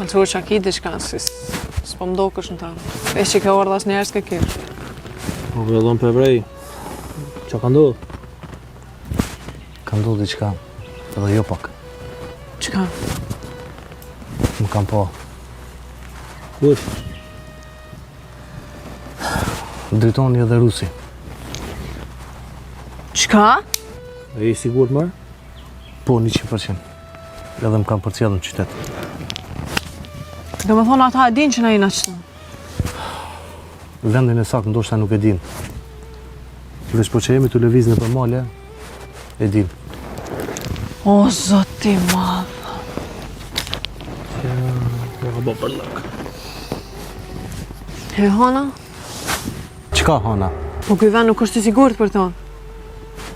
Kanë qërë që a ki diqka, s'po më do kësh në ta. E që ke ardha as njerës ke kish. Po vëllon për vrej. Qa ka ndodhë? Ka ndodhë diqka, edhe jo pak. Qka? Më kam pa. Kush? Dritoni edhe Rusi. Qka? E i sigur mërë? Po, 100%. Edhe më kam përcjellë në qytet. Do me thonë ata e din që na jena qëtu. Vendin e saktë ndoshta nuk e din. Veç po që jemi të lëviz në përmale, e din. O, zoti madh. Po ka bo për lëk. He, Hana? Qka, Hana? Po këj vend nuk është i sigurt për tonë.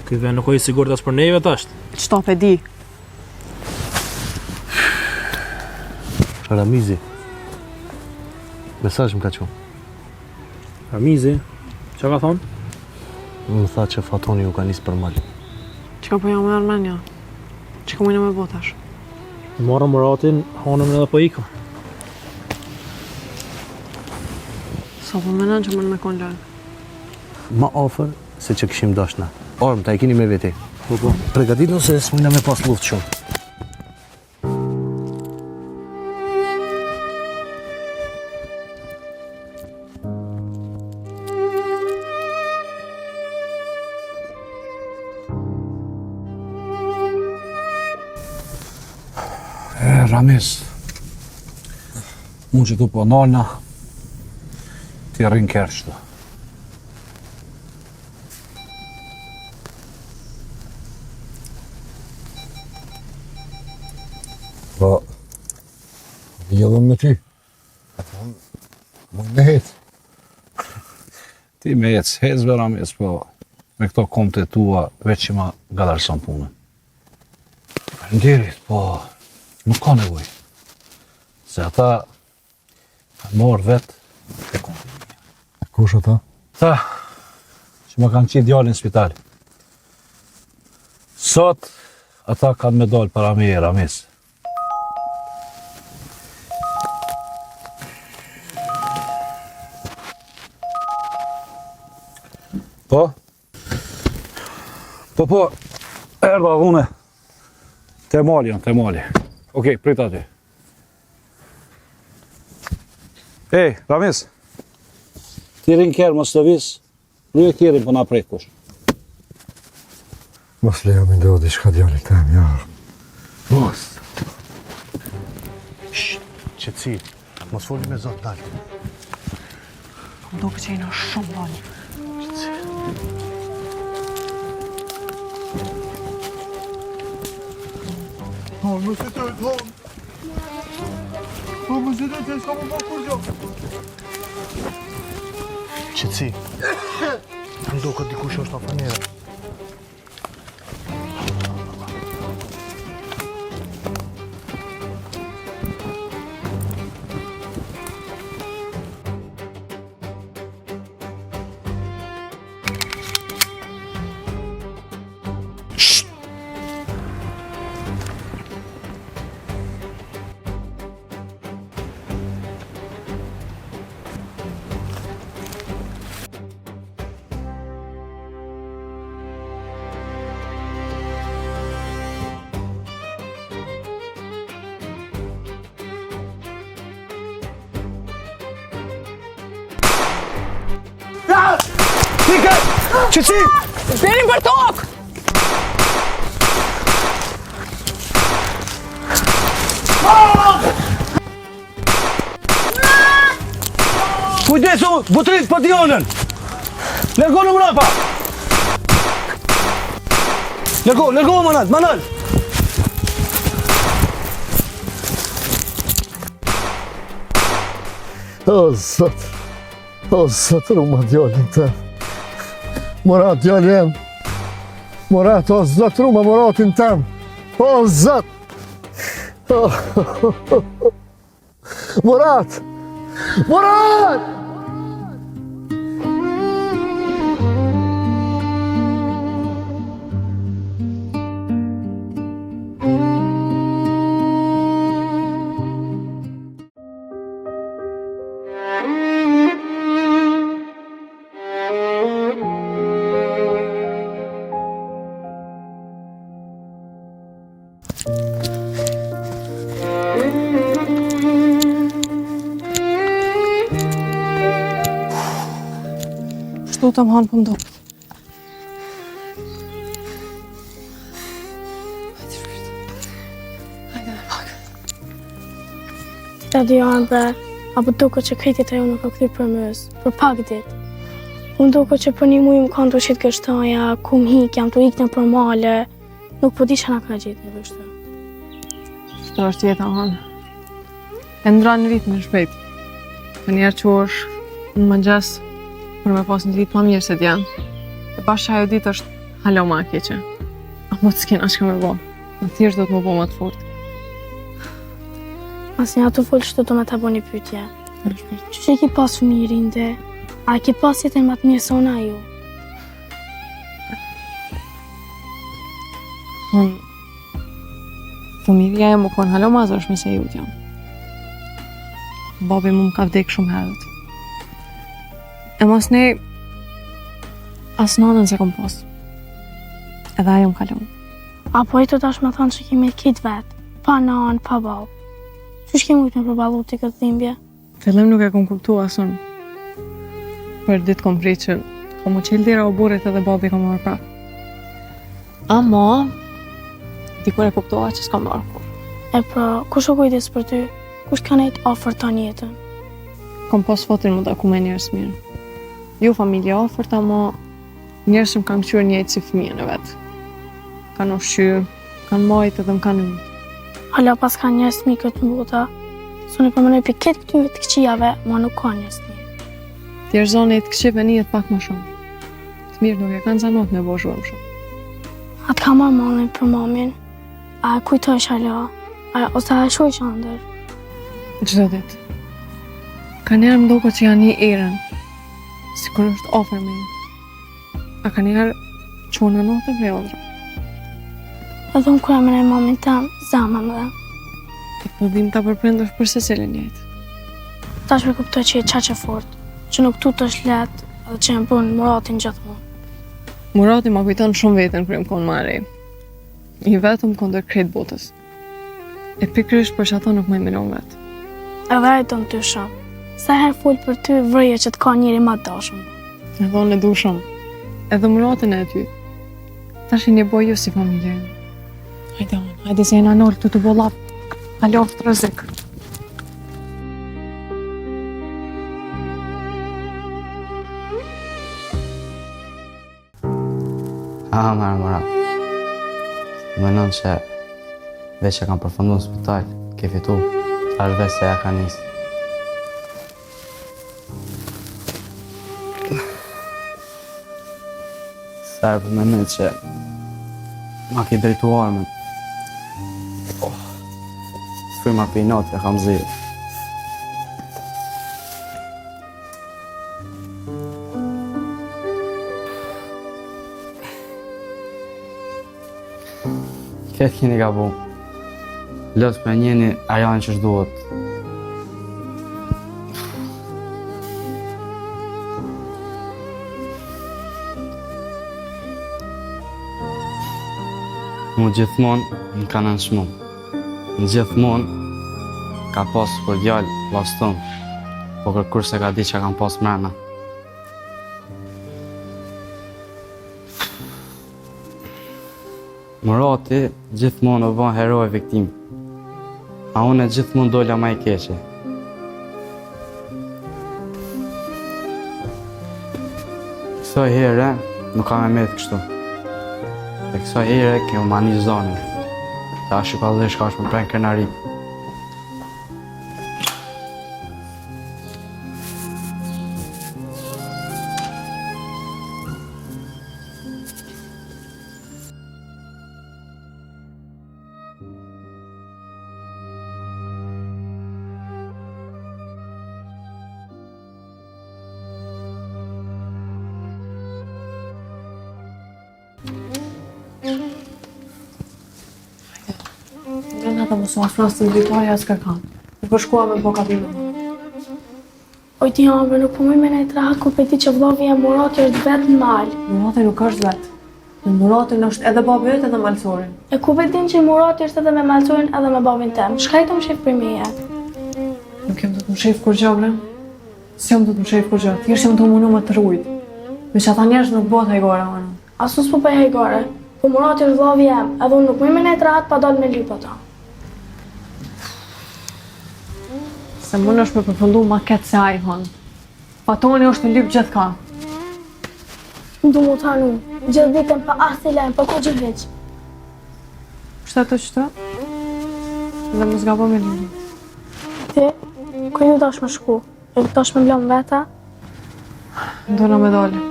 Këj vend nuk o i sigur as për neve tasht. Qta pe di? Ramizi. Mesazh më ka qenë. Ramizi, qa ka thonë? Më tha që Fatoni ju ka nisë për mal. Qka po jam me Armenja? Që ka mujna me botash? Marëm Muratin, hanëm edhe po ikëm. Sa po menon që mund me kon lërë? Ma ofër se që këshim dashna. Orëm, ta e kini me veti. Po. Pregatit nëse s'mujna me pas luft shumë. Ramiz, unë që tu po nalna, ti rrinë kërë qëtu. Po, vjedhëm me ty. Mujnë me hetë. Ti me hecë be Ramiz, po me këto komte tua veç që ma galarëson punën. Faleminderit, po nuk ka nevoj. Se ata kanë marrë vetë e kompania. Kush ata? Ta, që më kanë qitë djallin në spital. Sot, ata kanë me dalë para me e Ramiz. Po? Po, erdha dhune. Te mali. Okej, prit aty. Ej, Ramiz. Ti rinë kërë mos të vis, rruje kjerin për na prit kush. Mos lejo me ndohë diçka djallit tem, ja. Mos. Qetësi, mos foli me zot dalë. Më do që jena shumë valë. Më se të thonë. Më se të s'ka më bërë kur gjo. Qetësi, më do këtë dikush është afanjera. Qetësi! Shperin për tokë! Kujdesu, butrit për dionën! Lërgo në mrapa! Lërgo, manal! O, zot, ruma djallin tem. Murat, djallin jem. Murat, o, zot, ruma Muratin tem. O, zot! Murat! Lutem hanë për mdokët. Hajde dhe pak. Ja di janë bre, apo duke që kritit ajo nuk o këthy për mësë, për pak dit. Unë duke që për një mujë më kanë të qitë gështaja, ku më hik, jam të ikne për male, nuk po di që nga ka gjitë në vështë. Shto është jeta hanë. E ndra në ritme shpejt. Të njerë që është në mëngjes, për me pas një ditë ma mirë se t'janë. E bashkë ajo ditë është halo ma keqe. A mo të s'kena që ka me bo. Në thjesht do të më bo më të fort. Mas një ato full që do me të bo një pytje. Që ki pas fëmijë rinde, a ki pas jetën më të mirë se unë ju? Fëmijëria e më konë halo ma zërshme se ju t'jam. Babi mu më ka vdek shumë herët. E mos ne, as nanën se kom pas. Edhe ajo më kalon. Apo i të dash me thonë që kemi kitë vetë, pa nanë, pa babë. Qysh kemi ujtë me përbalu t'i këtë dhimbje? Fillim nuk e kom kuptu asun. Për ditë kom prit që kom u qilë dira o burit edhe babi kom marrë prap. Ama, dikur e kuptova që s'kam marrë kur. E pra, kush o kujdes për ty? Kush ka nejtë ofër ta jetën? Kom pas fatin më taku me njerës mirë. Jo familje ofërt, ama njerës më kanë qyrë njëjtë si fëmijën e vetë. Kanë ushqyrë, kanë majtë edhe më kanë ujtë. Hala pas ka njerës mi këtë mbota, së në përmënoj për këtë këtyve të këqijave, ma nuk ka njerës mi. Tjerë zone të këqive njët pak më shumë. Të mirë nuk e kanë zanot me bo shumë shumë. Atë ka marrë mallin për mamin, a e kujtojsh hala, ose a e shojsh andër. Çdo ditë. Ka njerë më doko që janë një erën, si kur është ofër me një. A ka njerë qona notë prej odrë. Edhe unë kura mënej mamin tam, zama më dhe. I pëllim ta përprendosh për se cilin jetë. Tash me kuptoj që je qaqe fort, që nuk tut është let, edhe që e më punë Muratin gjithmonë. Murati ma kujton shumë veten kur më konë ma rej. I vetëm kondër krejt botës. E pikërisht për që ato nuk më i milon vetë. Edhe e të në ty shumë. Sa herë full për ty vrëje që të ka njëri ma dashëm. E thonë e du shumë. Edhe Muratin e ty. Tash i një boj ju si familje. Hajde se jena nërë të bo lap. Aloft të rëzik. Mara. Menon që veç e kam përfundu në spital, ke fitu, tash veç se ja ka njësë. Sarë për menon që ma ki drejtu armën. Fryma për i natë e kam zirë. Këtë kini ka bu. Lësë për njeni a janë që shduhet. Mu gjithmonë më kanë nënshmu. Gjithmonë ka pasë për djallë laston, po kërkur se ka di që kam pasë mrena. Murati gjithmonë u bën heroj viktim, a unë gjithmonë dola ma i keqe. Kësoj here nuk kam e medhë kështu. E kësoj here kjo ma një zonë. Ta shqipallë dhe shka është më prenë kërnari. Në ata mësua frasë të dritarja s'ka kanë. Nuk është shkua me po kabinë. Oj ti hambe, nuk po me nejtë rahat ku peti që vlovi e Murati është vetë në malë. Murati nuk është vetë. Në Muratin është edhe babi vetë edhe malësorin. E ku vetin që Murati është edhe me malësorin edhe me babin tem. Shka i të më shifë për me jetë? Nuk jam do të më shef kur gjë, bre. S'jam do të më shef kur gjë. Thjesht jam të mundu me të rujt. Me që ata njerëz nuk bëhet hajgore, unë. Asus po bëj hajgore, po Murati është vllavi jem, edhe unë nuk më menet rahat pa dalë me lyp ata. Se mund është me përfundu ma ketë se ai, hon. Patoni është në lyp gjithka. Du mu tanu, gjithë ditën pa asë i lajmë, pa ku gjë heq. Qëta të qëta? Dhe më zgabo me lypi. Ti, ku ju dash me shku? E dash me mblom veta? Ndona me dole.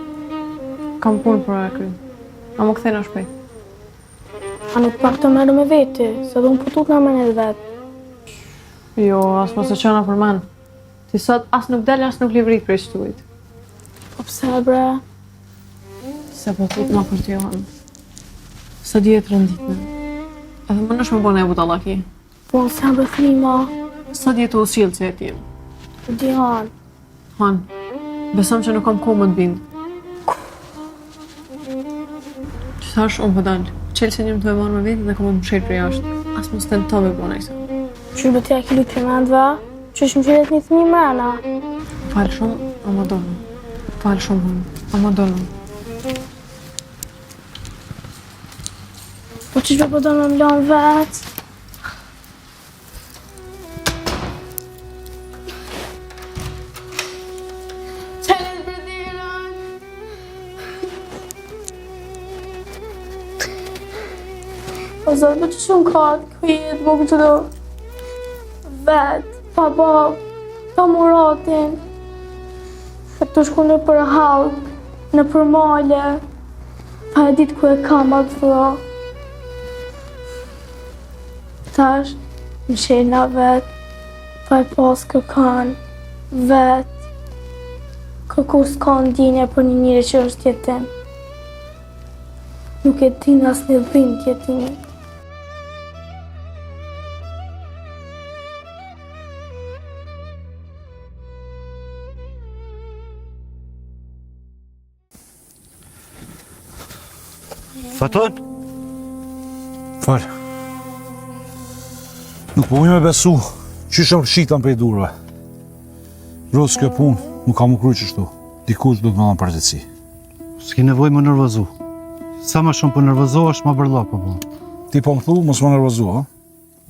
Kam punë për e kry. A më këthena shpejt. A nuk pak të merë me veti, se du më putut në menet vetë. Jo, as mos e qona për men. Ti sot as nuk del, as nuk livrit për i shtuit. Po pse, bre? Se po tut nga për t'jo hanë. Se djetë rënditme. Edhe më nësh me bo ne budallaki. Po në se bre thima. Sa djetë u usilë që e t'jem. Di hanë. Han, besom që nuk kam kohë më të bindë. Që thash, unë po dalë. Qelë se një më të e marrë me vetë dhe kam më shërë për jashtë. As mos të në të me bo nejse. Që do t'ja ki lutë për mendve? Që është më qyret një të një mrena? Falë shumë, ama dollë. Falë shumë, hun, ama dollë. Po që shpe po do me mlon vetë? Qenet bërdirën! O zotë, po që shumë katë, ku jetë, po që do vetë, pa babë, pa Muratin. E të shku në për halkë, në për male, pa e ditë ku e kam atë vëlla. Tash, më shena vetë, pa e pas kërkan, vetë, kërku s'ka ndjenja për një njëri që është jetim. Nuk e din as një dhimë tjetimi. Faton? Fal. Nuk po me besu, që shumë shiktan për i durve. Rosë kjo punë, nuk ka më kry qështu. Dikush do të më dhanë përgjithsi. S'ki nevoj më nërvëzu. Sa më shumë për nërvëzohesh, ma bërla po bu. Ti po më thu, mos më nërvëzu, ha?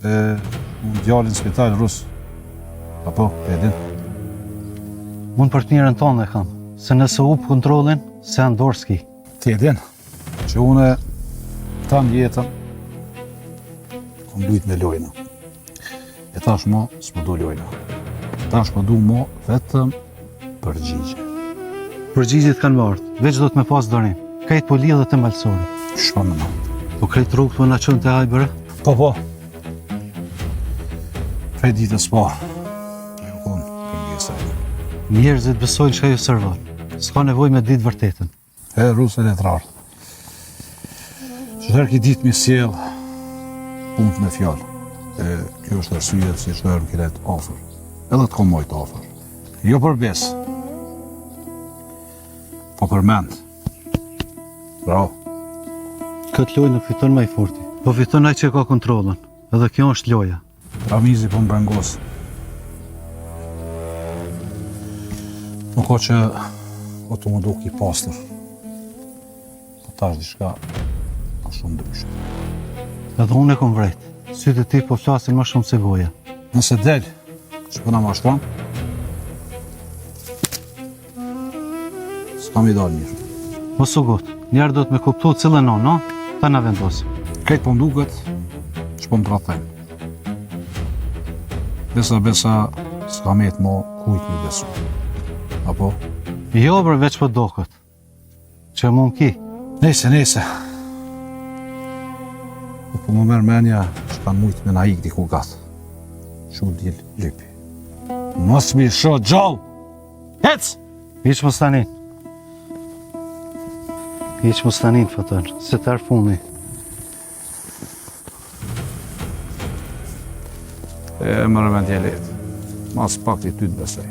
Unë djallin në spital, Rus. Apo, e din. Unë për të njërën tonë e kam, se nëse upë kontrolin, se andorë s'ki. Ti e din, që une tam jetën, kom lujt me lojna. E tash mo, s'më du lojna. Tash më du mo vetëm përgjigje. Përgjigjit kanë martë, veç do të me pas dorim. Kajtë po lidhë dhe të malsori. Shpa më në. Po krejtë rrugë të në qënë të hajbërë? Po. Prej ditës po. E u konë, këndi e sajnë. Njerëzit besojnë që ajo sërvan. S'ka nevoj me ditë vërtetën. E rusë e letrarë. Qëtër ki ditë mi sjellë punët me fjallë. E kjo është arsyet si qëtër më kiret ofër. Edhe të kom mojtë ofër. Jo për besë, po për mend. Bravo. Këtë lojë nuk fiton ma i forti, po fiton ai që ka kontrolën. Edhe kjo është loja. Ramizi po më brengos. Nuk ka që o të më duk i pastër. Po tash diçka a shumë ndryshe. Edhe unë e kom vrejt. Sytë e ti po flasin ma shumë se goja. Nëse del, që po na mashtron, s'kam i dalë mirë. Mos u gotë, njerë do të me kuptu cilën o, no? Ta na vendosim. Krejt po mduket, që po më tratajnë. Besa, s'ka me të mo kujt mi besu. Apo? Jo, bre, veç po dokët. Që mund ki. Nese. Po më merë menja që kanë mujtë me na ik diku gatë. Që u dil lypi. Mos mi sho gjallë! Hec! Iq më stanin. Iq më stanin, fëtën, se të arfuni. E mërë me djelit. Mas pak të ty të besej.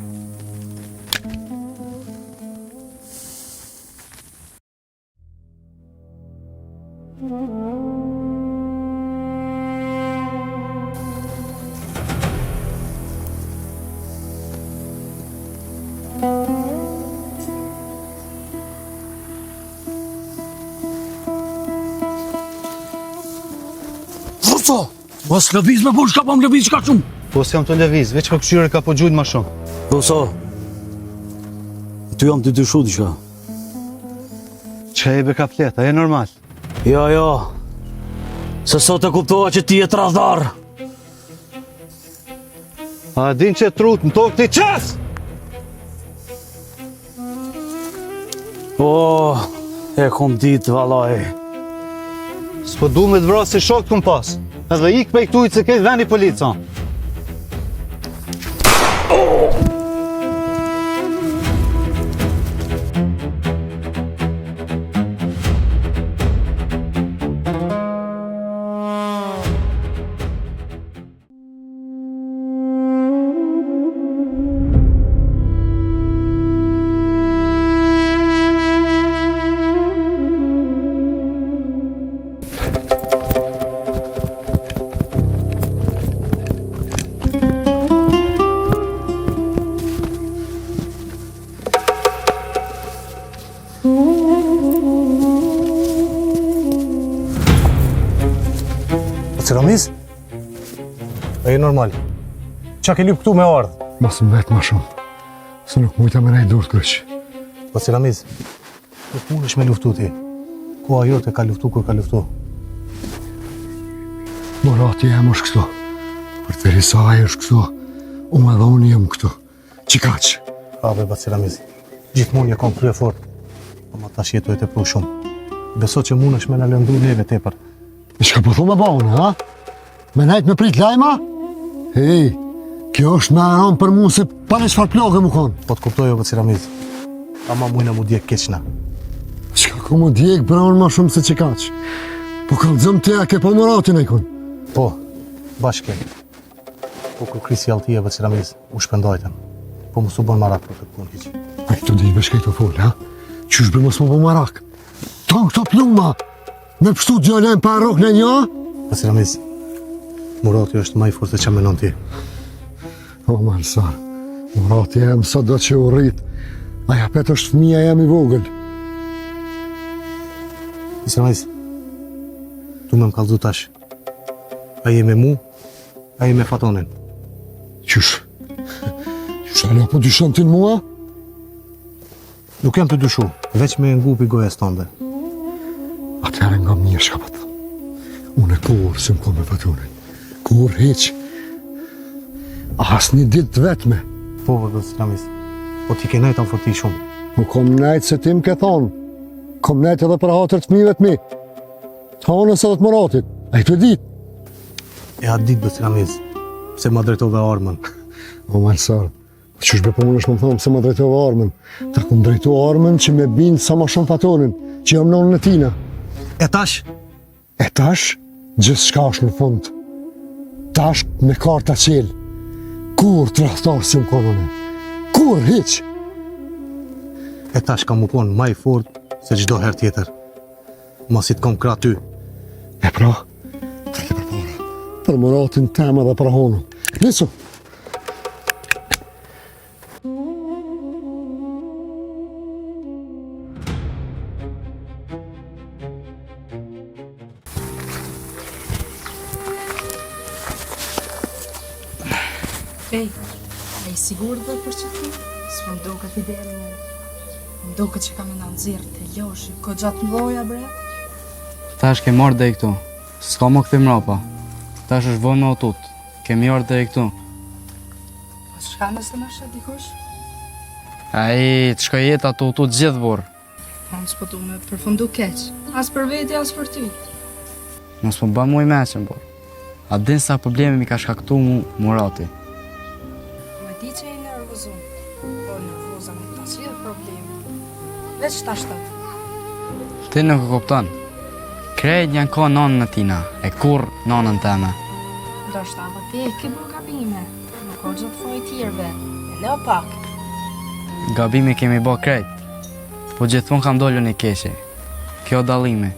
Doco, mos lëviz me bush ka pa më lëviz ka shumë. Po s'jam të lëviz, veç ka këshyre ka po gjujt ma shumë. Doco, ty jam të dyshu diqka. Që e be ka flet, a e normal? Jo, se sot e kuptova që ti e tradhar. A din që trut në tokë ti qas! O, e kom ditë valaj. S'po du me të vrasë si shok t'kum pas. Edhe ik pe i këtujt se ketë veni polica. Ramiz? E normal. Qa ke lyp këtu me ardhë? Mos më vetë ma shumë, se nuk mujta me nej dur kërç. Po Ramiz, nuk mund është me luftu ti. Koha jote ka luftu kur ka luftu. Morati jem është këtu. Për të risa ajo është këtu, unë edhe unë jem këtu. Qikaq? Be, Ramiz, gjithmonë je kom krye fort, po ma tash jetu e të pru shumë. Beso që mund është me në lëndu neve tepër. Shka po thu me ba unë, ha? Me nejt me prit lajma? Hej, kjo është me aron për mu se pa në qfar plagë mu konë. Po të kuptoj o Ramiz, ama mujna mu djek keqna. Qka ku mu djek bëra unë ma shumë se qikaq? Po kallëzëm të ke po Moratin e kun. Po, bashke. Po kur krisi altia Ramiz, u shpendojten. Po mu su bon marak për këtë punë hiq. A këtu di beshkej të folë, ha? Qysh bë mos më po marak? Ton këto pluma! Me pështu djallem pa rok në një? Ramiz, Murati është ma i fort se që menon ti. O, Malsar, Murati jem sa do që u rrit. Aja pet është fëmija jem i vogël. Ramiz, tu me më kallëzu tash. A je me mu, a je me Fatonin. Qysh? Qysh ala po dyshon ti në mua? Nuk jam të dyshu, veç me ngupi gojes tënde. Atëherë nga mirë shka pa thëmë. Unë e kur se më kom me Fatonin. Kur heq. As një ditë të vetme. Po, Ramiz, po ti ke nejtë forti shumë. Më kom nejtë se ti më ke thonë. Kom nejtë edhe për hatër të fëmijëve të mi. Të hanës edhe të Moratit. A i të ditë. E atë ditë, Ramiz, se ma drejtove armën. O, Malsar, qysh be po më nëshë më thonë se ma drejtove armën. Ta kum drejtu armën që me bindë sa ma shumë Fatonin, që jam nonën e tina. E tash? E tash, gjithë shka është në fund. Tash me karta qelë. Kur të rahtarë si më konone? Kur, hiq? E tash ka mu konë ma i fort se gjdo her tjetër. Mos i të kom kra ty. E pra, të ke për para. Për Moratin tema dhe për honën. Nisu! Ej, a i sigur dhe për që ti? Së më do këtë ide më... Më do këtë që kam e në nëzirë të ljoshi, ko gjatë mdoja, bre? Tash ke marrë dhe i këtu. S'ka më këthi mrapa. Tash është vonë me otut. Kemi orë dhe i këtu. Po shka nëse në shetë dikush? Ai, të shka jetë ato otut gjithë vorë. Unë s'po du me përfundu keq. As për veti, as për ty. Mos më bën mu i meqen, por. A din sa problemi mi ka shkaktu mu Murati. Me di që i nervozun. Po nervoza me ta si dhe problemi. Veç ta shtatë. Ti nuk e kupton. Krejt janë ka nanën e tina, e kur nanën teme. Do shta, po ti e ke bërë gabime. Nuk o gjithë foj tjerve. E leo pak. Gabimi kemi bë krejt. Po gjithmonë kam dollu një keqe. Kjo dallimi.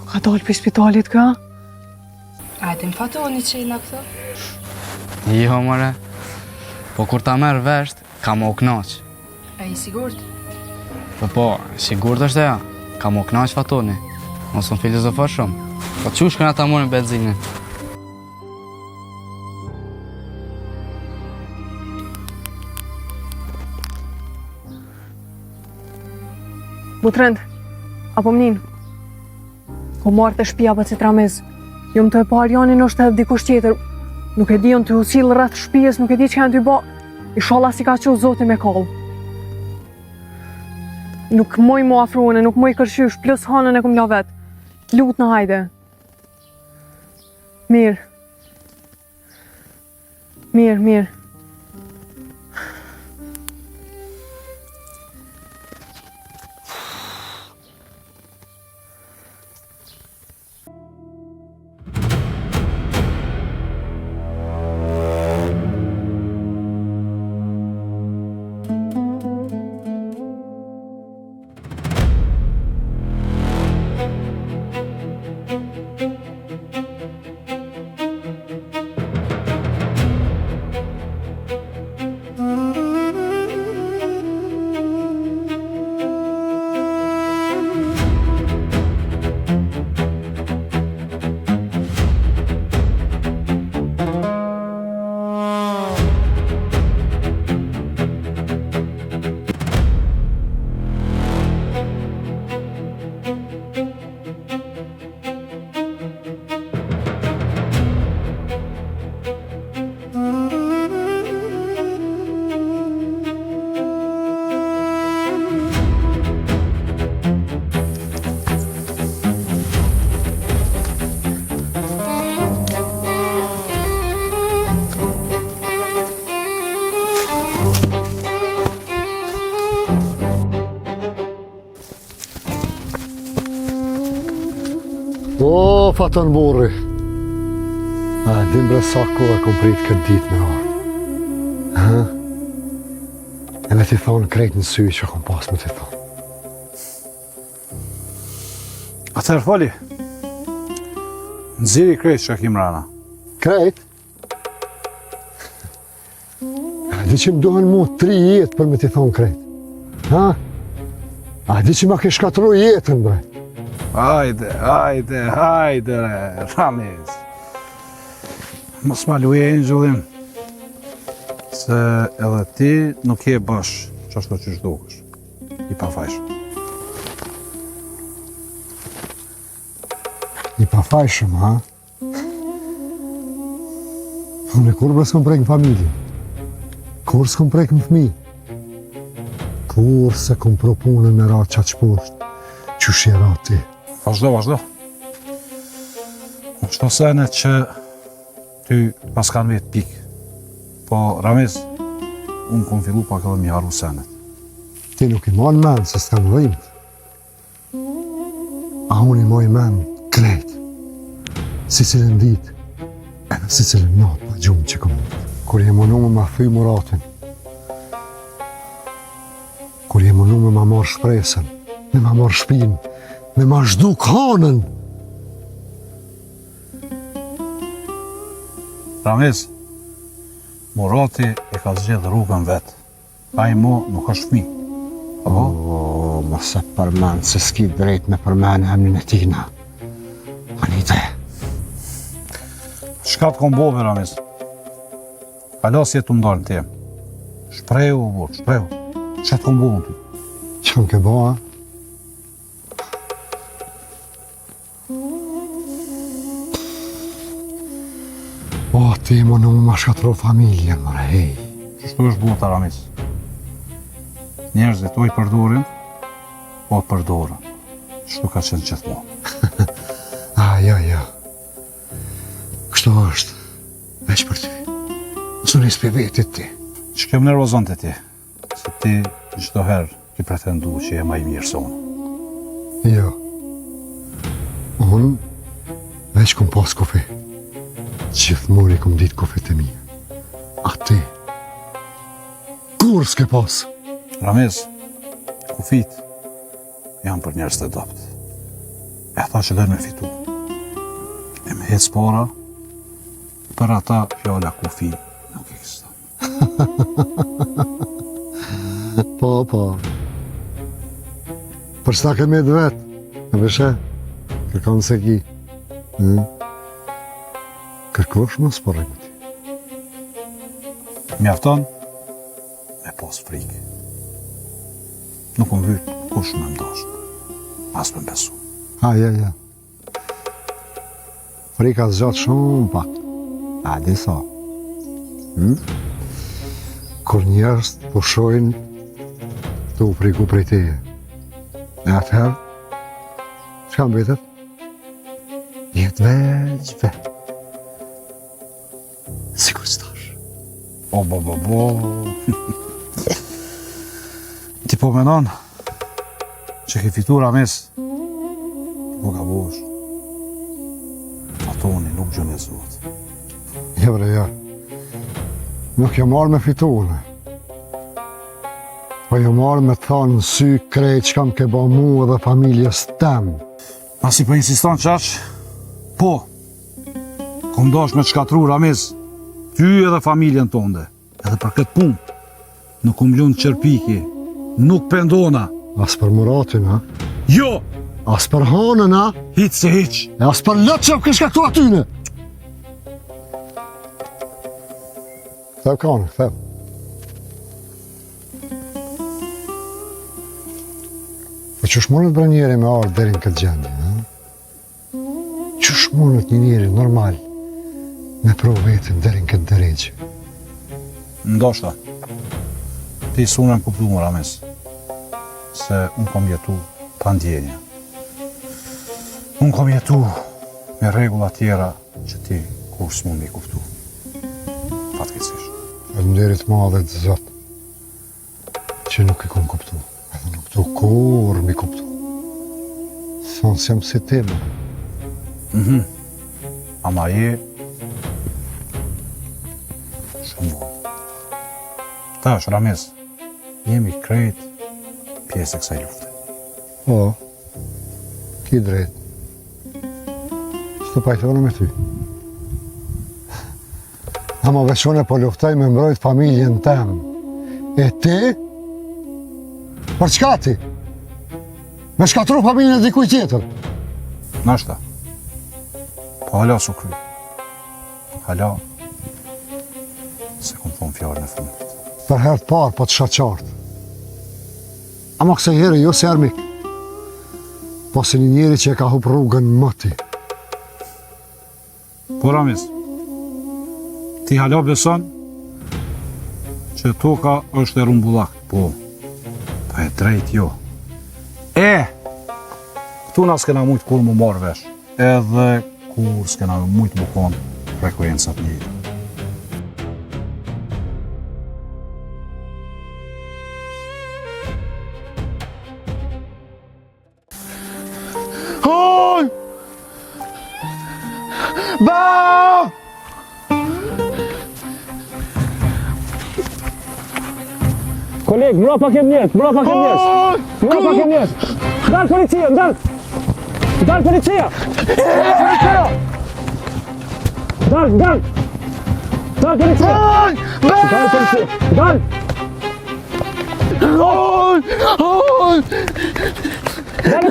Ka dalë për spitalit ka? A e tim fatoni që i në këto? Jo, more. Po kur ta merr vesh, ka më u knaq. A i sigurt? Po, sigurt është ja. Ka më u knaq fatoni. Mos unë filozofar shumë. Po qush këna ta morin benzinin? Butrend, apo mnin? Ko marrë të shpia për Ramiz. Jo më të e parë Janin është edhe dikush tjetër. Nuk e di unë të usilë rreth shpijes, nuk e di që janë të ba. Inshallah si ka që zoti me kallë. Nuk moj mu afruane, nuk moj kërqysh, plus hanën e kum la vetë. Lut në hajde. Mirë. Mirë, mirë. O, faton burri. A, dim bre sa kohë kom prit këtë ditë me orë. Ha? E me t'i thonë krejt në sy që kom pas me t'i thonë. Atëherë fali. Nëziri krejt që kim rana. Krejt? A di që më duhen mu 3 jetë për me t'i thonë krejt. Ha? A di që ma ke shkatru jetën, bre. Hajde, Ramiz. Mos ma luje në gjullim. Se edhe ti nuk je bash që ashtu që shdukësh. I pafajshëm. I pafajshëm, ha? Unë kur bërë s'kom prejkë në familje. Kur s'kom prejkë në fmi. Kur se kom propunën me ra qatë shposht. Që shjera ti. Vazhdo. Në qëto sene që ty pas kanë vetë pikë. Po, Ramiz, unë kom fillu pak edhe mi haru senet. Ti nuk i mon men se s'kanë dhimt. A unë i moj men krejt. Si cilën dit, edhe si cilën natë pa gjumë që kom. Kur je mënu me ma thy muratin. Kur je mënu me ma marrë shpresën, me ma marrë shpinë, me ma zhdu kanën. Ramiz, Murati e ka zgjedhë rrugën vetë. Pa i mo nuk është fmi. Apo? O, mos e përmen se s'ki drejt me përmen emnin e tina. Anite. Shka të kom bove, Ramiz? Alasje të ndalë në temë. Shpreju, burë, shpreju. Që të kom bove në ty? Që më ke boa? O, ti më në më ma shkatro familjen, mëre, hej. Qështu është buta, Ramiz? Njerëzit o i përdorin, o përdorën. Qështu ka qenë gjithmonë. Ja. Kështu është, veç për ty. Nësë njës për vetit ti. Që kemë nervozon të ti, se ti në qdo herë ki pretendu që je ma i mirë se unë. Jo. Unë veç kom pas kofi. Gjithmori kom ditë kofit e mi. A ti? Kur s'ke pas? Ramiz, kufit janë për njerëz të dopt. E tha që dojnë me fitu. E me hec para, për ata fjalla kufi nuk ekziston. Po. Për shta kemi të vetë, e vëshe, kërkon se ki. Kërkosh më s'porre me ti. Mjafton me pos frikë. Nuk më vyt kush më ndosht, as më besu. Ja. Frika zgjat shumë pak. A di sa. Kur njerëz pushojnë të u friku prej teje. E atëherë, çka mbetet? Jetë veç. Sikur s'tash. Bo. Ti po menon që ke fitur Rames, po ka bosh. Fatoni nuk gjën e Zot. Ja. Nuk jam marrë me fitune. Po jam marrë me thonë në sy krejt që kam ke ba mu dhe familjes tem. Pasi po insiston qaq, po, kom dosh me të shkatru Rames, ty edhe familjen tonde, edhe për këtë punë, nuk kom lunë qërpiki, nuk pendona. As për Muratin, ha? Jo! As për Hanën, ha? Hiq se hiq. E as për lëtë që kështë këtu atyne. Këtëv kane, këtëv. Po qësh mundet bre njeri me ardhë deri në këtë gjendje, ha? Qësh mundet një njeri normal me provë vetën deri në këtë deregjë? Ndoshta, ti s'unë kuptu më Rames, se unë kom jetu pa ndjenja. Unë kom jetu me rregulla tjera që ti kur s'mund me kuptu. Fatkeqësisht. Faleminderit madhe të Zot që nuk i kom kuptu. Edhe nuk du kur mi kuptu. Thonë se jam si ti, më. Ama je shumë vonë. Tash, Rames, jemi krejt pjesë e kësaj lufte. Po, ki drejt. Që të pajtone me ty. Ama veçone po luftaj me mbrojt familjen tem. E ti? Për çka ti? Me shkatru familjen e dikuj tjetër. Nashta, po hala su kry. Hala, se kom thonë fjallën e fundit. Për herë të parë po të shoh qartë. Ama kësaj herë jo si armik, po si një njeri që e ka hup rrugën më ti. Po Rames, ti hala beson që toka është e rumbullak. Po e drejt jo. Këtu na s'kena mujt kur më marrë vesh, edhe kur s'kena mujt më konë frekuencat njëjtë. Koleg, mbrapa kem njerëz. Dal policia, dal policia. Dal policia. Dal. Dal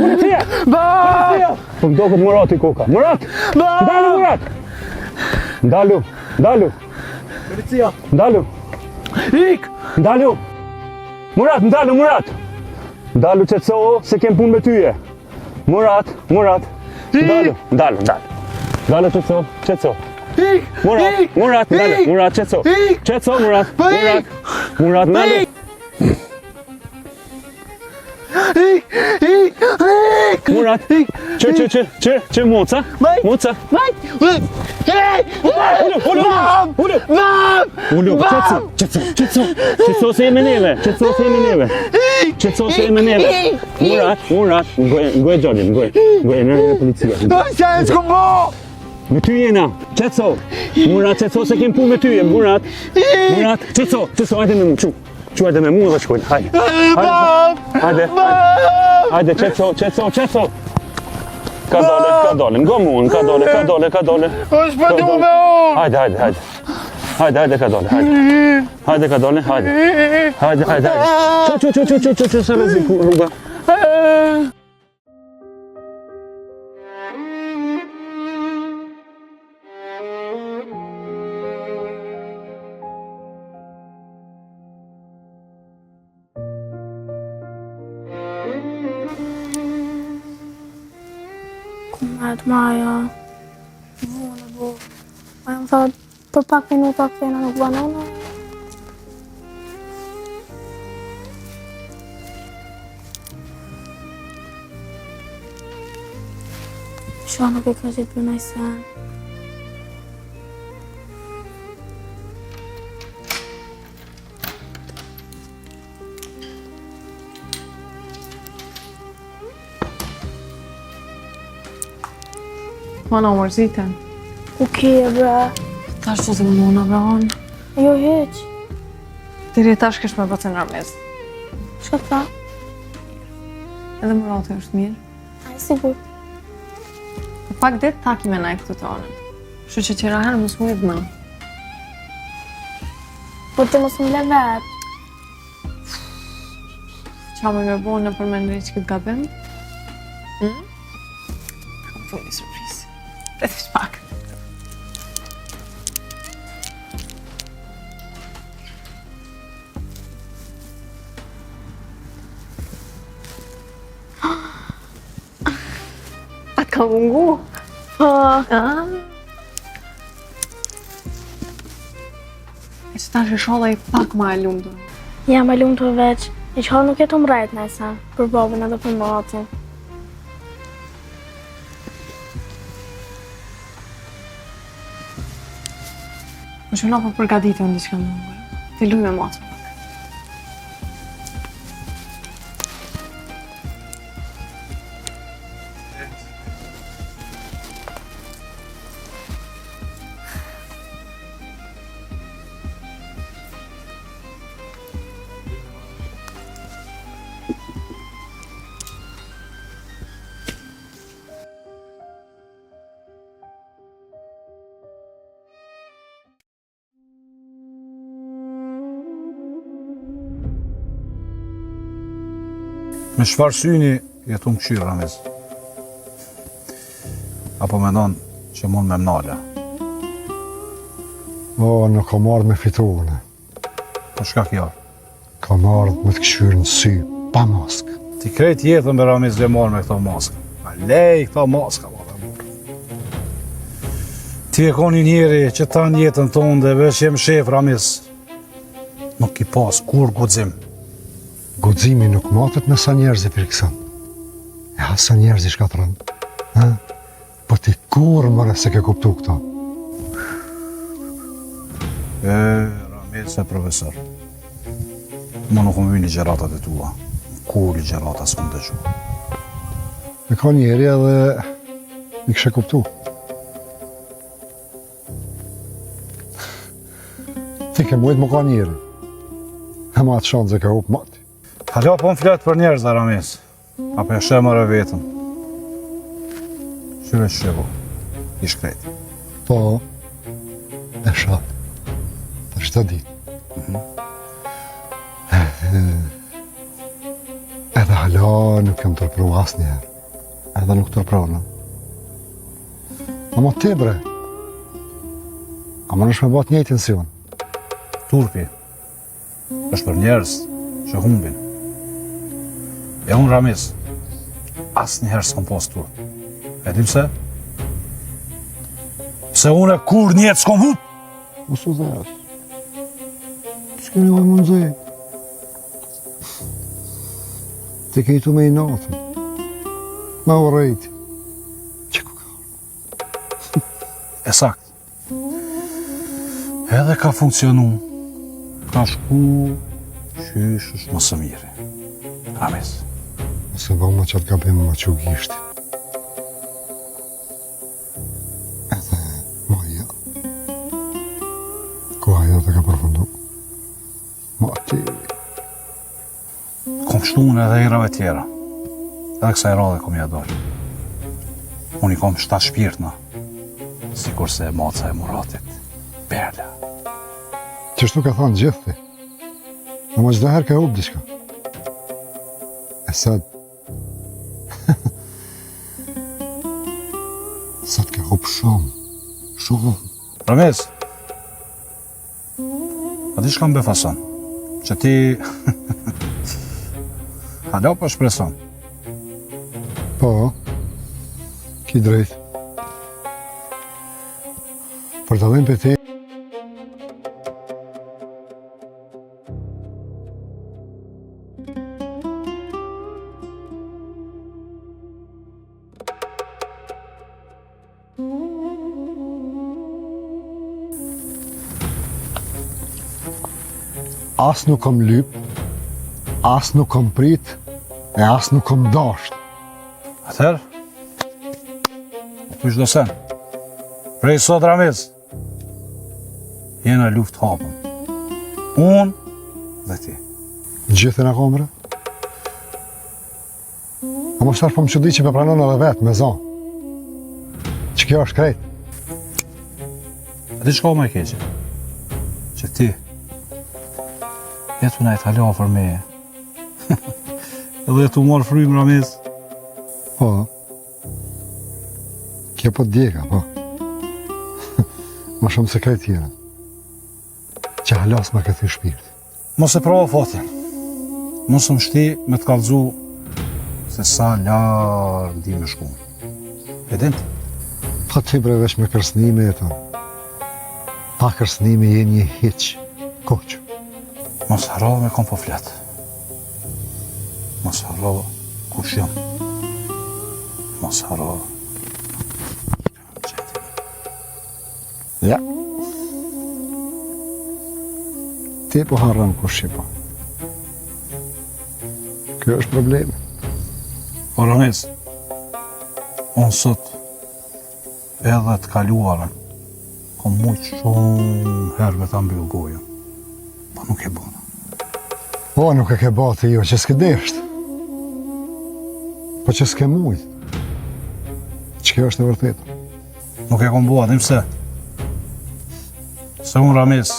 policia. Po më doket Murati koka. Murat. Dalu Murat. Dalu. Policia. Dalu. Ik. Dalu. Murat. Dalu qetësohu se kem punë me tyje. Murat. Dalu qetësohu. Murat, dalu. Murat qetësohu. Qetësohu Murat. Dalu. Murat, që moca? Moca? Ullu, qetëso se jemi neve. Murat, ngoj Gjonin, ngoj në policia. Me ty jena, qetëso. Murat, qetëso se kem punë me ty, Murat, qetëso, hajde me mu, hajde me mu dhe shkojnë, hajde, qetëso. Ka dole, nga mund, ka dole. është për du me unë! Hajde, ka dole, hajde. Hajde, ka dole, hajde. Hajde. Që, se rrezik rruga. Kumet, Maja. Vone, bo. Maja më thot, për pak minuta këthena nuk banona. Shua nuk e ka gjithë për nëjë sen. Mana mërziten. Ku ke, bre? Tash që të më muna, bre, on. Jo, heq. Diri tash kesh me bëcen Ramiz. Shka tha? Edhe më rati është mirë. A e sigur. Për pak dit taki me najtë këtë tonë. Shu që qira herë mos mu i dhëna. Po të mos më le vetë. Qa me bo në për me nëri që këtë gabim? Kam të një surprizë. Dhe të pak. Atë ka mungu? Po. E që tash e sholla i pak ma e lumtur. Jam e lumë të veç. E që nuk jetë mrejt nëjse. Për babën edhe për matin. Më shuna po përgatitë në diçka më ngurë. Të luj me matë. Me çfarë syni jetu më këshirë, Ramiz? Apo mendon që mund me mnala? O, nuk kam ardhë me fitone. Po shka kjo? Kam ardhë me të këshyrë në sy, pa maskë. Ti krejt jetën me Ramiz le marrë me këto maska. A lej këto maska, ma dhe mërë. Ti e ko një njeri që ta në jetën tonë dhe veç jem shef, Ramiz. Nuk ki pas kur guxim. Guximi nuk matet me sa njerëzi për kësën. E sa njerëzi shkatërën. Po ti kur mëre se ke kuptu këto? Ramiz e profesor. Më nuk më vini gjeratat e tua. Kur i gjerata s'më dëgju. Me ka njeri edhe i kështë kuptu. Ti ke mujtë më ka njeri. E ma të shanë zë ka upë mati. Halo, po më fletë për njerëz, Ramiz. Apo e shemër e vetëm. Shyre shqevo. I shkrejt. Po, e shatë. Për çdo ditë. Edhe hala nuk jam tërpru asë njerë. Edhe nuk tërpru, në. Ama ti, bre. Ama nësh me bat njëjtin si unë. Turpi. është për njerëz që humbin. E unë, Ramiz, asë njëherë s'kom pas turp. E di pse? Pse unë kur njetë s'kom hup. Mosu zesh. S'ke një ojë mund zej. Ti ke jetu me i natën. Me u rejti. Që ku ka? E sakt. Edhe ka funksionu. Ka shku qysh është më së miri. Ramiz. Nëse bëma që të gabim më që u gishti. Edhe Maja. Ku ajo të ka përfundu. Ma ti. Kom shtu unë edhe irave tjera. Edhe kësa i radhe kom ja dojë. Unë i kom 7 shpirtna, si kurse e maca e Muratit, Perla. Qështu ka thonë gjithë ti? Në më gjdo herë ka hub diçka. E sad... sad ka hub shumë. Shumë. Ramiz, a di shka më befason? Që ti... Halo po shpreson. Po, ki drejt. Për të dhejmë për ti, as nuk kom lyp, as nuk kom prit, e as nuk kom dasht. Atëherë, kush do sen? Prej sot Ramiz, jena luft hapën. Unë dhe ti. Gjithë në komre? A më shtarë po më qëdi që me pranon edhe vetë, me zonë. Që kjo është krejt? A di shko më e keqe? Që ti, jetu najtë halo për me. Edhe jetu morë frymë, Ramiz. Po. Kjo po djeka, po. Më shumë se krejt tjera. Që halas me këthi shpirt. Mos e provo fatin. Mos më shti me të kallëzu se sa larë di me shku. E din ti? Pa ti bre vesh me kërsnime e tonë. Pa kërsnime je një hiq. Koqë. Mos haro me kom po fletë. Mos haro kush jam. Mos haro. Ja. Ti po harran kush je po. Kjo është problemi. Po Ramiz, unë sot edhe të kaluarën kom mujtë shumë herë me ta mbyll gojën. Po nuk e bëna. Po nuk e ke bati jo që s'ke desht. Po që s'ke mujtë. Që kjo është e vërtetë. Nuk e kom bua, dim se. Se unë Ramiz,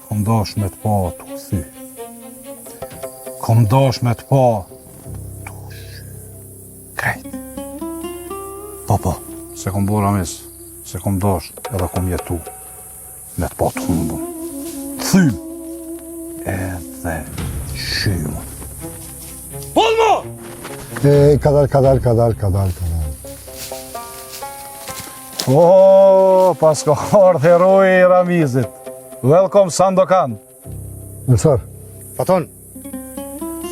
kom dash me të pa të këthy. Kom dash me të pa të ush. Krejt. Po, se kom bua Ramiz, se kom dash edhe kom jetu me të pa të humbën. Thym edhe shymë. Polmo! Kadal. O, pas ka ardhë heroi i Ramizit. Welcome Sandokan. Nësër, Faton,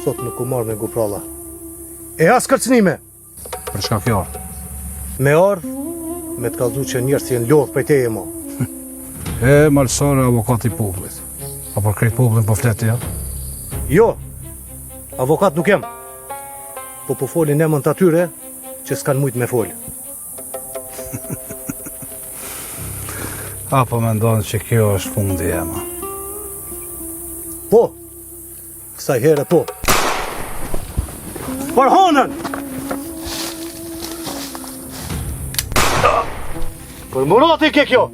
sot nuk u marrë me gupralla. E as kërcënime. Për çka kjo ardhë? Me ardhë, me të kallëzu që njerëz janë lodhë prej teje mo. E malsore avokati i popullit. A për krejt popullin po fleti, ja? Jo, avokat nuk jam. Po folin emën të atyre që s'kan mujt me folë. Apo me ndonë që kjo është fundi ema. Po, kësaj herë po. Për honën! Për Murati ke kjo!